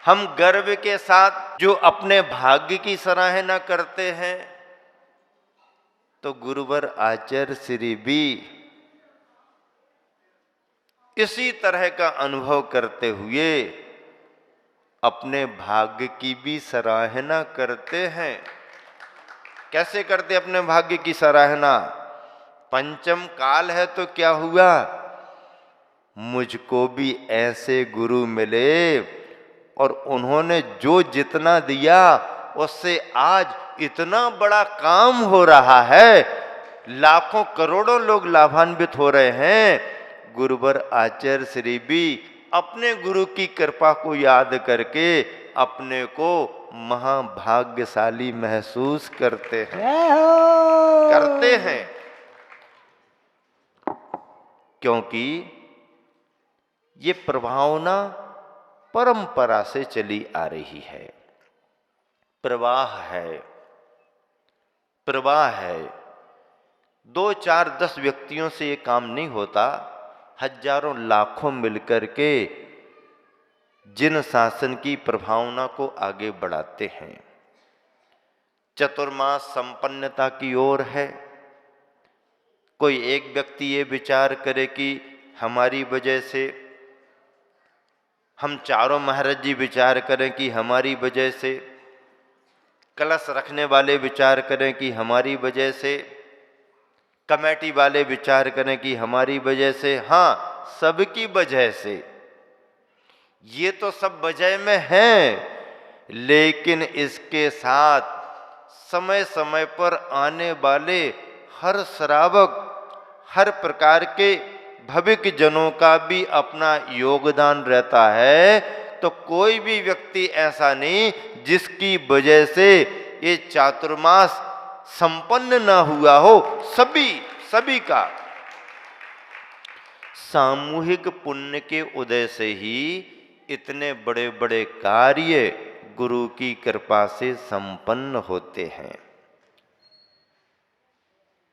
हम गर्व के साथ जो अपने भाग्य की सराहना करते हैं, तो गुरुवर आचार्य श्री भी इसी तरह का अनुभव करते हुए अपने भाग्य की भी सराहना करते हैं। कैसे करते अपने भाग्य की सराहना? पंचम काल है तो क्या हुआ, मुझको भी ऐसे गुरु मिले और उन्होंने जो जितना दिया उससे आज इतना बड़ा काम हो रहा है, लाखों करोड़ों लोग लाभान्वित हो रहे हैं। गुरुवर आचार्य श्री भी अपने गुरु की कृपा को याद करके अपने को महाभाग्यशाली महसूस करते हैं क्योंकि ये प्रभावना परंपरा से चली आ रही है। प्रवाह है। 2, 4, 10 व्यक्तियों से ये काम नहीं होता। हजारों लाखों मिलकर के जिन शासन की प्रभावना को आगे बढ़ाते हैं। चतुर्मास संपन्नता की ओर है। कोई एक व्यक्ति ये विचार करे कि हमारी वजह से, हम चारों महाराज जी विचार करें कि हमारी वजह से, कलश रखने वाले विचार करें कि हमारी वजह से, कमेटी वाले विचार करें कि हमारी वजह से, हाँ सबकी वजह से, ये तो सब वजह में हैं, लेकिन इसके साथ समय समय पर आने वाले हर श्रावक, हर प्रकार के भविक जनों का भी अपना योगदान रहता है। तो कोई भी व्यक्ति ऐसा नहीं जिसकी वजह से ये चातुर्मास संपन्न ना हुआ हो। सभी का सामूहिक पुण्य के उदय से ही इतने बड़े बड़े कार्य गुरु की कृपा से संपन्न होते हैं।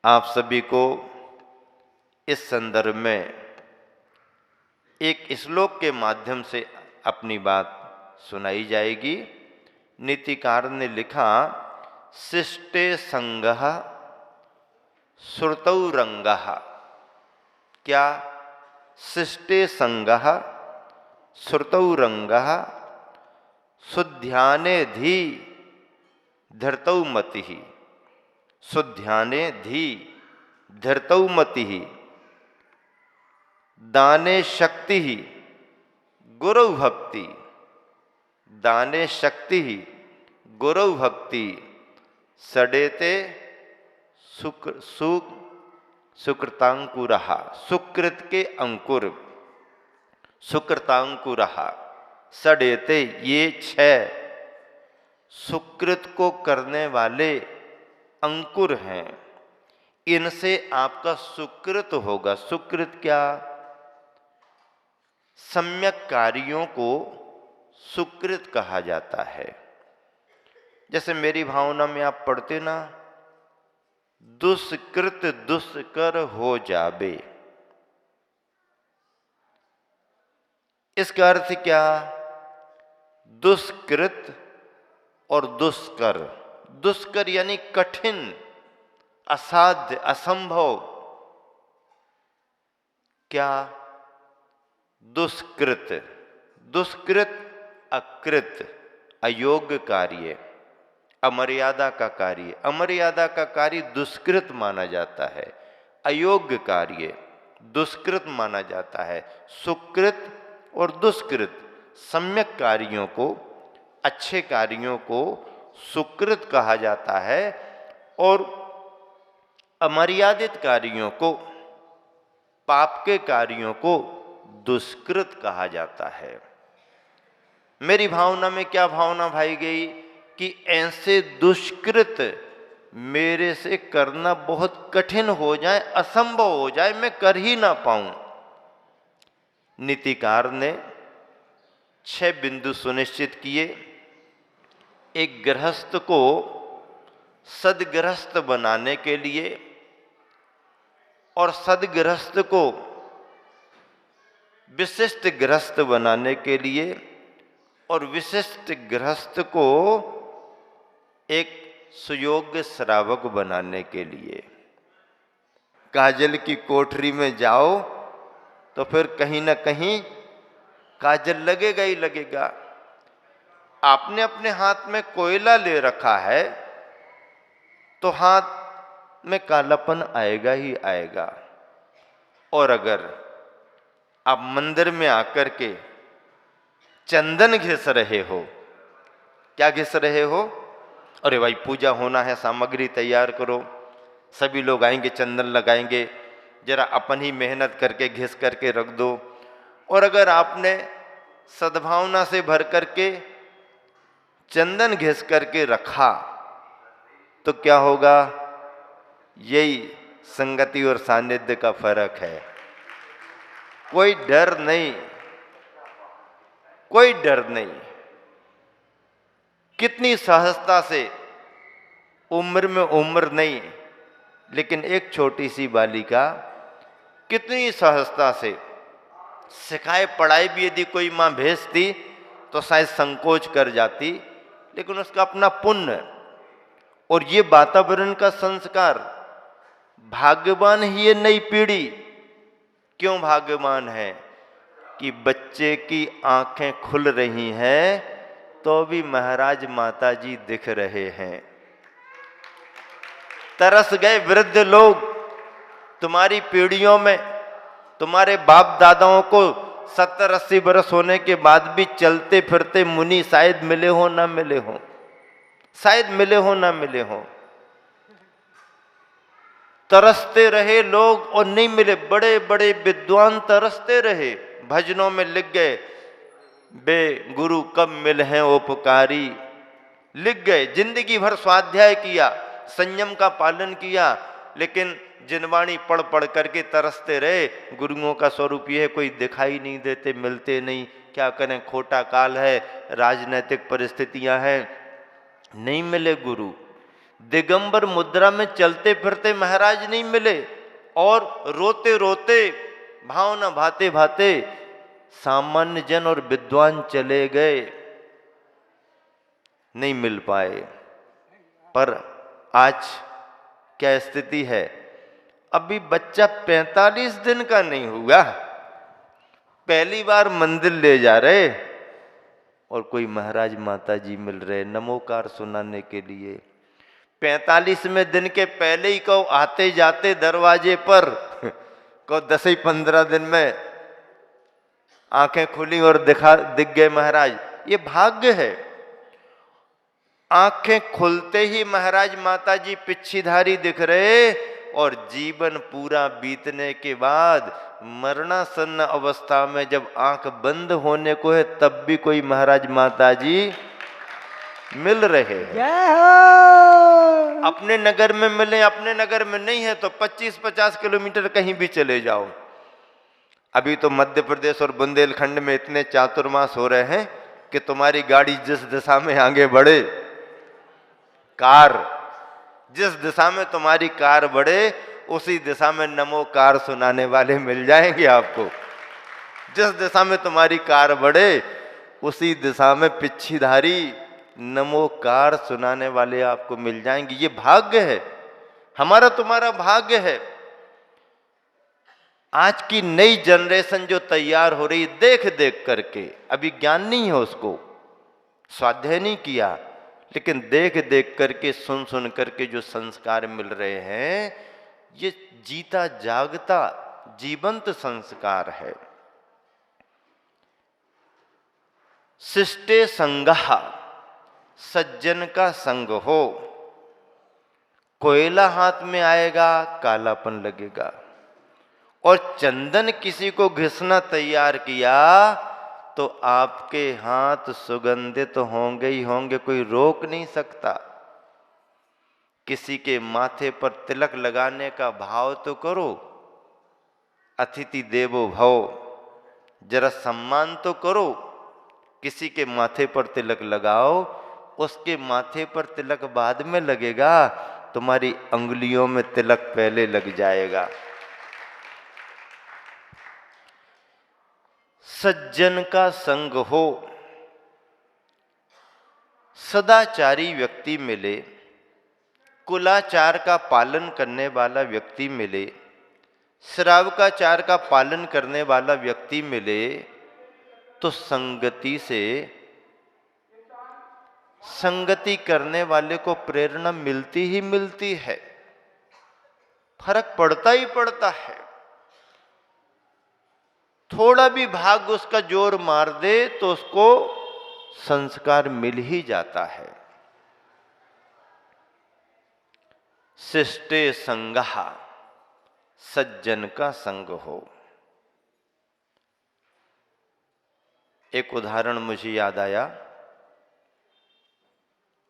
आप सभी को इस संदर्भ में एक श्लोक के माध्यम से अपनी बात सुनाई जाएगी। नीतिकार ने लिखा, शिष्टे संगः श्रुतौ रंगः। क्या? शिष्टे संगः श्रुतौ रंगः सुध्याने धी धृतौ मतिः। सुध्याने धी धृतौ मतिः दाने शक्ति गुरु भक्ति। दाने शक्ति गुरु भक्ति सडेते सुकृतांकुरः। सुकृत के अंकुर, सुकृतांकुरः सडेते, ये 6 सुकृत को करने वाले अंकुर हैं। इनसे आपका सुकृत होगा। सुकृत क्या? सम्यक कार्यों को सुकृत कहा जाता है। जैसे मेरी भावना में आप पढ़ते ना, दुष्कृत दुष्कर हो जाबे। इसका अर्थ क्या? दुष्कृत और दुष्कर। दुष्कर यानी कठिन, असाध्य, असंभव। क्या? दुष्कृत। दुष्कृत अकृत, अयोग्य कार्य, अमर्यादा का कार्य। अमर्यादा का कार्य दुष्कृत माना जाता है। अयोग्य कार्य दुष्कृत माना जाता है। सुकृत और दुष्कृत सम्यक कार्यों को, अच्छे कार्यों को सुकृत कहा जाता है और अमर्यादित कार्यों को, पाप के कार्यों को दुष्कृत कहा जाता है। मेरी भावना में क्या भावना भाई गई कि ऐसे दुष्कृत मेरे से करना बहुत कठिन हो जाए, असंभव हो जाए, मैं कर ही ना पाऊं। नीतिकार ने 6 बिंदु सुनिश्चित किए। एक गृहस्थ को सदगृहस्थ बनाने के लिए और सदगृहस्थ को विशिष्ट गृहस्थ बनाने के लिए और विशिष्ट गृहस्थ को एक सुयोग्य श्रावक बनाने के लिए। काजल की कोठरी में जाओ तो फिर कहीं ना कहीं काजल लगेगा ही लगेगा। आपने अपने हाथ में कोयला ले रखा है तो हाथ में कालापन आएगा ही आएगा। और अगर आप मंदिर में आकर के चंदन घिस रहे हो, क्या घिस रहे हो? अरे भाई पूजा होना है, सामग्री तैयार करो, सभी लोग आएंगे, चंदन लगाएंगे, जरा अपन ही मेहनत करके घिस करके रख दो। और अगर आपने सद्भावना से भर करके चंदन घिस करके रखा तो क्या होगा? यही संगति और सानिध्य का फर्क है। कोई डर नहीं, कोई डर नहीं। कितनी सहजता से, उम्र में उम्र नहीं, लेकिन एक छोटी सी बालिका कितनी सहजता से, सिखाए पढ़ाई भी यदि कोई माँ भेजती तो शायद संकोच कर जाती, लेकिन उसका अपना पुण्य और ये वातावरण का संस्कार। भाग्यवान ही ये नई पीढ़ी। क्यों भाग्यवान है? कि बच्चे की आंखें खुल रही हैं तो भी महाराज माता जी दिख रहे हैं। तरस गए वृद्ध लोग तुम्हारी पीढ़ियों में। तुम्हारे बाप दादाओं को 70-80 बरस होने के बाद भी चलते फिरते मुनि शायद मिले हो ना मिले हो, शायद मिले हो ना मिले हो। तरसते रहे लोग और नहीं मिले। बड़े बड़े विद्वान तरसते रहे, भजनों में लिख गए, बे गुरु कब मिल हैं उपकारी, लिख गए। जिंदगी भर स्वाध्याय किया, संयम का पालन किया, लेकिन जिनवाणी पढ़ पढ़ करके तरसते रहे। गुरुओं का स्वरूप यह है, कोई दिखाई नहीं देते, मिलते नहीं, क्या करें, खोटा काल है, राजनीतिक परिस्थितियां हैं, नहीं मिले गुरु। दिगंबर मुद्रा में चलते फिरते महाराज नहीं मिले, और रोते रोते, भावना भाते भाते सामान्य जन और विद्वान चले गए, नहीं मिल पाए। पर आज क्या स्थिति है? अभी बच्चा 45 दिन का नहीं हुआ, पहली बार मंदिर ले जा रहे और कोई महाराज माता जी मिल रहे नमोकार सुनाने के लिए। 45वें दिन के पहले ही को आते जाते दरवाजे पर को 10-15 दिन में आंखें खुली और दिख गए महाराज। ये भाग्य है। आंखें खुलते ही महाराज माता जी पिछीधारी दिख रहे, और जीवन पूरा बीतने के बाद मरणासन्न अवस्था में जब आंख बंद होने को है तब भी कोई महाराज माता जी मिल रहे हैं। अपने नगर में मिले, अपने नगर में नहीं है तो 25-50 किलोमीटर कहीं भी चले जाओ। अभी तो मध्य प्रदेश और बुंदेलखंड में इतने चातुर्मास हो रहे हैं कि तुम्हारी गाड़ी जिस दिशा में आगे बढ़े, कार जिस दिशा में तुम्हारी कार बढ़े उसी दिशा में नमो कार सुनाने वाले मिल जाएंगे आपको। जिस दिशा में तुम्हारी कार बढ़े उसी दिशा में पिछीधारी नमो कार सुनाने वाले आपको मिल जाएंगे। ये भाग्य है, हमारा तुम्हारा भाग्य है। आज की नई जनरेशन जो तैयार हो रही, देख देख करके, अभी ज्ञान नहीं है उसको, स्वाध्याय नहीं किया, लेकिन देख देख करके, सुन सुन करके जो संस्कार मिल रहे हैं, ये जीता जागता जीवंत संस्कार है। शिष्टे संगः, सज्जन का संग हो। कोयला हाथ में आएगा कालापन लगेगा, और चंदन किसी को घिसना तैयार किया तो आपके हाथ सुगंधित होंगे ही होंगे, कोई रोक नहीं सकता। किसी के माथे पर तिलक लगाने का भाव तो करो, अतिथि देवो भव, जरा सम्मान तो करो। किसी के माथे पर तिलक लगाओ, उसके माथे पर तिलक बाद में लगेगा, तुम्हारी अंगुलियों में तिलक पहले लग जाएगा। सज्जन का संग हो, सदाचारी व्यक्ति मिले, कुलाचार का पालन करने वाला व्यक्ति मिले, श्रावकाचार का पालन करने वाला व्यक्ति मिले, तो संगति करने वाले को प्रेरणा मिलती ही मिलती है, फर्क पड़ता ही पड़ता है। थोड़ा भी भाग उसका जोर मार दे तो उसको संस्कार मिल ही जाता है। शिष्टे संगः, सज्जन का संग हो। एक उदाहरण मुझे याद आया।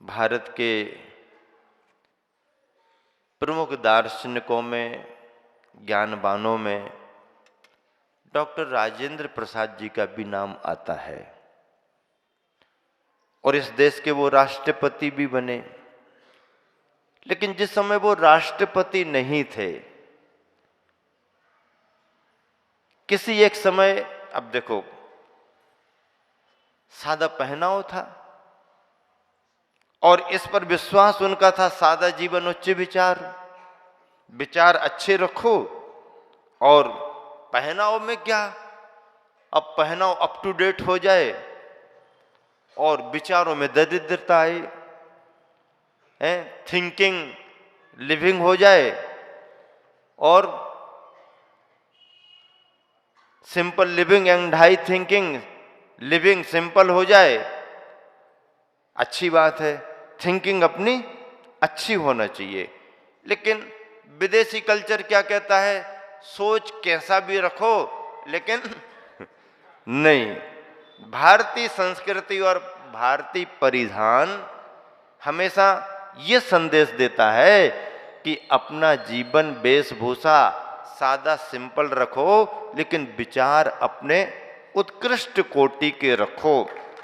भारत के प्रमुख दार्शनिकों में, ज्ञानवानों में डॉक्टर राजेंद्र प्रसाद जी का भी नाम आता है और इस देश के वो राष्ट्रपति भी बने। लेकिन जिस समय वो राष्ट्रपति नहीं थे, किसी एक समय, अब देखो, सादा पहनाव था और इस पर विश्वास उनका था, सादा जीवन उच्च विचार, विचार अच्छे रखो और पहनाव में क्या, अब पहनाव अप टू डेट हो जाए और विचारों में दरिद्रता आए, थिंकिंग लिविंग हो जाए और simple living and high thinking living simple हो जाए, अच्छी बात है, थिंकिंग अपनी अच्छी होना चाहिए। लेकिन विदेशी कल्चर क्या कहता है, सोच कैसा भी रखो लेकिन नहीं। भारतीय संस्कृति और भारतीय परिधान हमेशा ये संदेश देता है कि अपना जीवन वेशभूषा सादा सिंपल रखो, लेकिन विचार अपने उत्कृष्ट कोटि के रखो,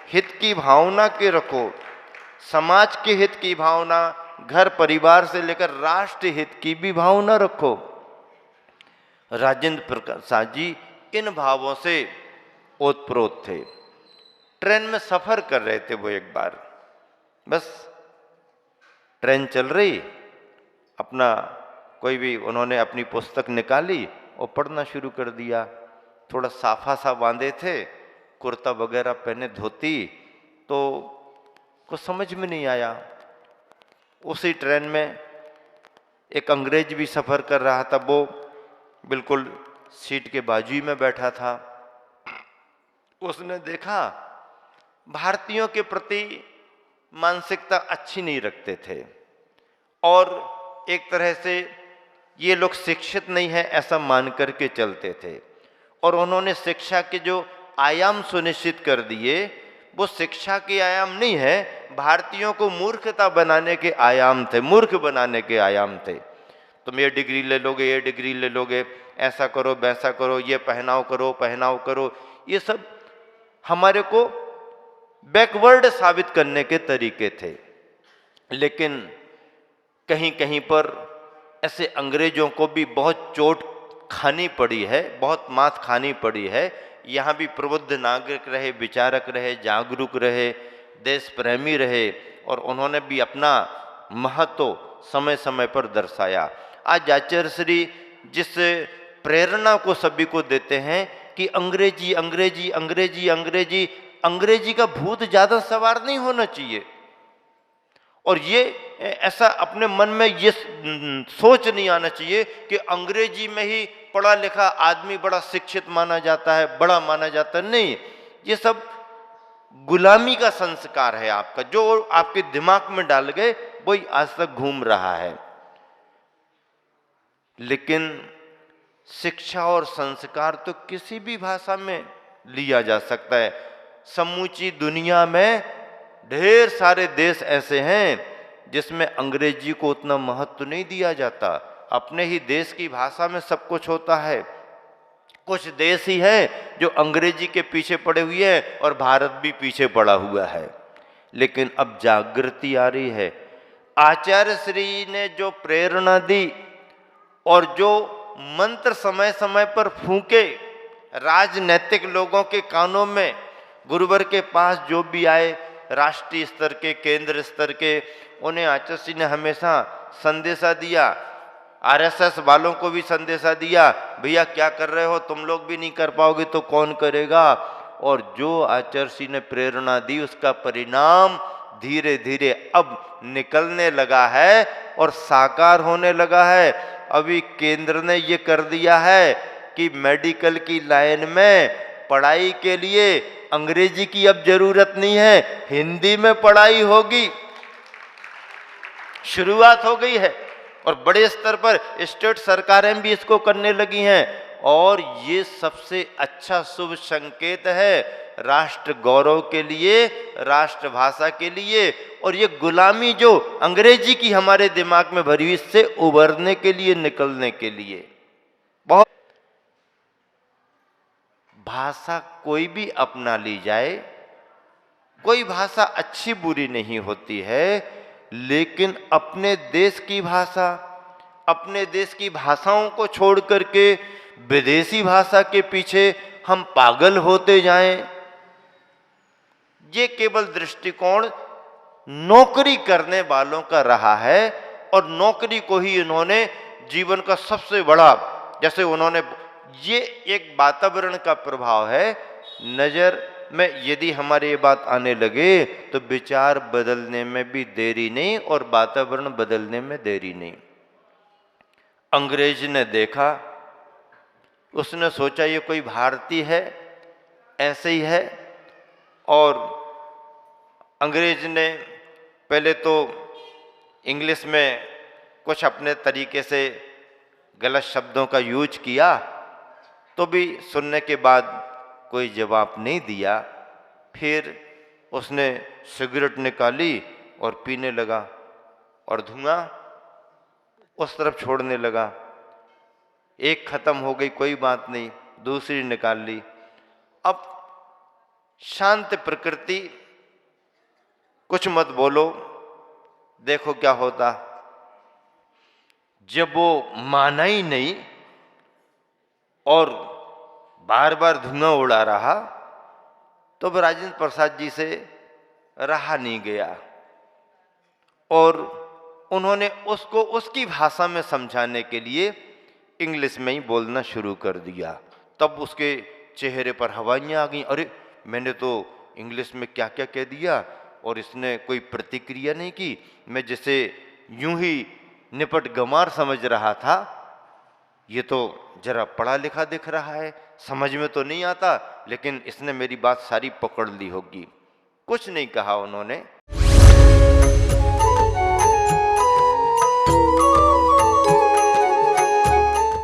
हित की भावना के रखो, समाज के हित की भावना, घर परिवार से लेकर राष्ट्र हित की भी भावना रखो। राजेंद्र प्रसाद जी इन भावों से ओतप्रोत थे। ट्रेन में सफर कर रहे थे वो, एक बार बस ट्रेन चल रही, अपना कोई भी उन्होंने अपनी पुस्तक निकाली और पढ़ना शुरू कर दिया। थोड़ा साफा सा बांधे थे, कुर्ता वगैरह पहने, धोती, तो कुछ समझ में नहीं आया। उसी ट्रेन में एक अंग्रेज भी सफ़र कर रहा था, वो बिल्कुल सीट के बाजू में बैठा था। उसने देखा भारतीयों के प्रति मानसिकता अच्छी नहीं रखते थे और एक तरह से ये लोग शिक्षित नहीं है ऐसा मान करके चलते थे, और उन्होंने शिक्षा के जो आयाम सुनिश्चित कर दिए वो शिक्षा के आयाम नहीं है, भारतीयों को मूर्खता बनाने के आयाम थे, मूर्ख बनाने के आयाम थे। तुम ये डिग्री ले लोगे, ये डिग्री ले लोगे, ऐसा करो वैसा करो, ये पहनाव करो पहनाव करो, ये सब हमारे को बैकवर्ड साबित करने के तरीके थे। लेकिन कहीं कहीं पर ऐसे अंग्रेजों को भी बहुत चोट खानी पड़ी है, बहुत मात खानी पड़ी है। यहाँ भी प्रबुद्ध नागरिक रहे, विचारक रहे, जागरूक रहे, देश प्रेमी रहे और उन्होंने भी अपना महत्व समय समय पर दर्शाया। आज आचार्य श्री जिस प्रेरणा को सभी को देते हैं कि अंग्रेजी अंग्रेजी अंग्रेजी अंग्रेजी, अंग्रेजी का भूत ज़्यादा सवार नहीं होना चाहिए, और ये ऐसा अपने मन में ये सोच नहीं आना चाहिए कि अंग्रेजी में ही पढ़ा लिखा आदमी बड़ा शिक्षित माना जाता है, बड़ा माना जाता है। नहीं, ये सब गुलामी का संस्कार है आपका, जो आपके दिमाग में डाल गए वही आज तक घूम रहा है। लेकिन शिक्षा और संस्कार तो किसी भी भाषा में लिया जा सकता है। समूची दुनिया में ढेर सारे देश ऐसे हैं जिसमें अंग्रेजी को उतना महत्व नहीं दिया जाता, अपने ही देश की भाषा में सब कुछ होता है। कुछ देश ही हैं जो अंग्रेजी के पीछे पड़े हुए हैं और भारत भी पीछे पड़ा हुआ है। लेकिन अब जागृति आ रही है। आचार्य श्री ने जो प्रेरणा दी और जो मंत्र समय समय पर फूंके, राजनैतिक लोगों के कानों में, गुरुवर के पास जो भी आए राष्ट्रीय स्तर के, केंद्र स्तर के, उन्हें आचार्य ने हमेशा संदेशा दिया। आरएसएस वालों को भी संदेशा दिया, भैया क्या कर रहे हो, तुम लोग भी नहीं कर पाओगे तो कौन करेगा। और जो आचार्य ने प्रेरणा दी उसका परिणाम धीरे धीरे अब निकलने लगा है और साकार होने लगा है। अभी केंद्र ने ये कर दिया है कि मेडिकल की लाइन में पढ़ाई के लिए अंग्रेजी की अब जरूरत नहीं है, हिंदी में पढ़ाई होगी। शुरुआत हो गई है और बड़े स्तर पर स्टेट सरकारें भी इसको करने लगी हैं। और ये सबसे अच्छा शुभ संकेत है राष्ट्र गौरव के लिए, राष्ट्रभाषा के लिए, और ये गुलामी जो अंग्रेजी की हमारे दिमाग में भरी हुई, इससे उभरने के लिए, निकलने के लिए। बहुत भाषा कोई भी अपना ली जाए, कोई भाषा अच्छी बुरी नहीं होती है, लेकिन अपने देश की भाषा, अपने देश की भाषाओं को छोड़ करके विदेशी भाषा के पीछे हम पागल होते जाएं, ये केवल दृष्टिकोण नौकरी करने वालों का रहा है। और नौकरी को ही इन्होंने जीवन का सबसे बड़ा, जैसे उन्होंने, ये एक वातावरण का प्रभाव है। नजर में यदि हमारी ये बात आने लगे तो विचार बदलने में भी देरी नहीं और वातावरण बदलने में देरी नहीं। अंग्रेज ने देखा, उसने सोचा ये कोई भारतीय है, ऐसे ही है। और अंग्रेज ने पहले तो इंग्लिश में कुछ अपने तरीके से गलत शब्दों का यूज किया, तो भी सुनने के बाद कोई जवाब नहीं दिया। फिर उसने सिगरेट निकाली और पीने लगा और धुआं उस तरफ छोड़ने लगा। एक खत्म हो गई, कोई बात नहीं, दूसरी निकाल ली। अब शांत प्रकृति, कुछ मत बोलो, देखो क्या होता। जब वो माना ही नहीं और बार बार धुआं उड़ा रहा, तो राजेंद्र प्रसाद जी से रहा नहीं गया और उन्होंने उसको उसकी भाषा में समझाने के लिए इंग्लिश में ही बोलना शुरू कर दिया। तब उसके चेहरे पर हवाइयाँ आ गई, अरे मैंने तो इंग्लिश में क्या क्या कह दिया, और इसने कोई प्रतिक्रिया नहीं की। मैं जैसे यूं ही निपट गंवार समझ रहा था, ये तो जरा पढ़ा लिखा दिख रहा है, समझ में तो नहीं आता, लेकिन इसने मेरी बात सारी पकड़ ली होगी। कुछ नहीं कहा उन्होंने,